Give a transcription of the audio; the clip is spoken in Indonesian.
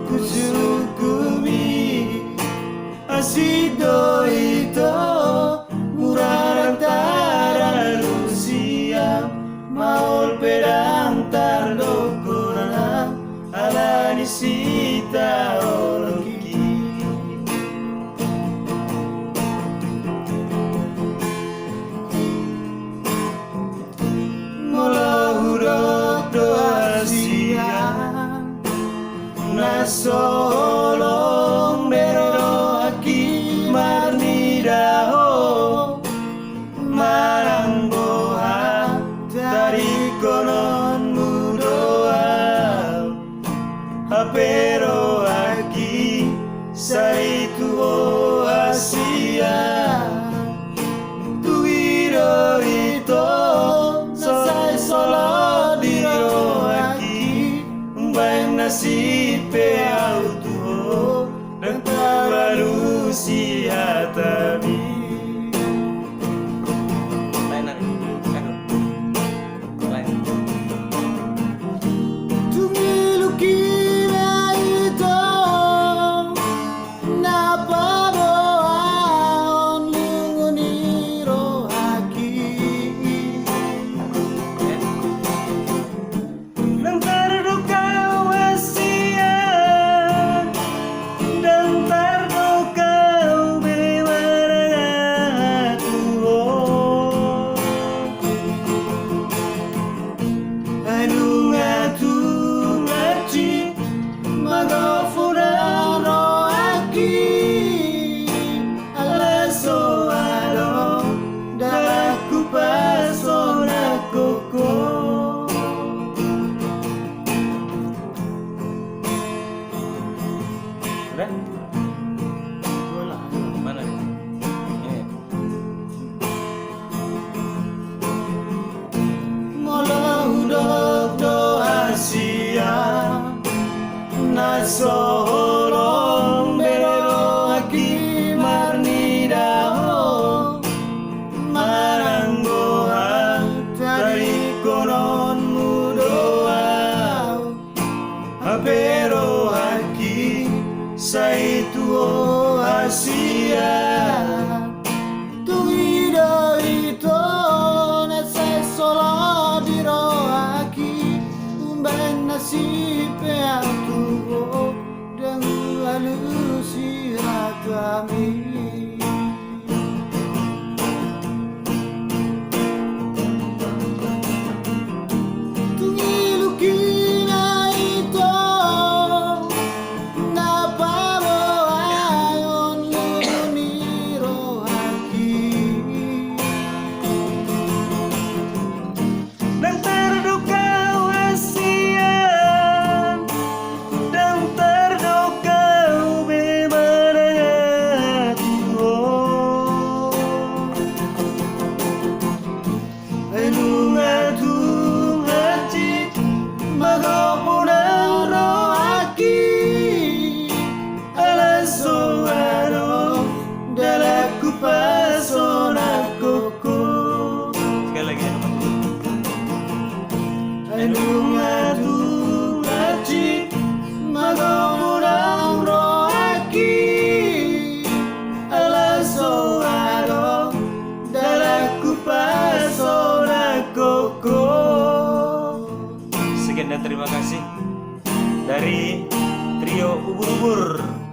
kusukumi asido ito murah antara Rusia maul pedang tardokona ala nisita oloki mola huruf doa siang nasolong bero aki marnidaho marang boha dari konon mudoa pero aki saitu asia tuiro ito sai solo diro aki bain nasibe auto dan baru siatabi Udah? Mana? Ini. Mola hudok do Asia nasolong bero aki marnidaho marang goha dari konon mudoa pero aki saitu Asia tuido ito nasai solo diro aki umban nasibe atuo dan alusi hatami Sekian dan terima kasih dari trio Ubur-Ubur.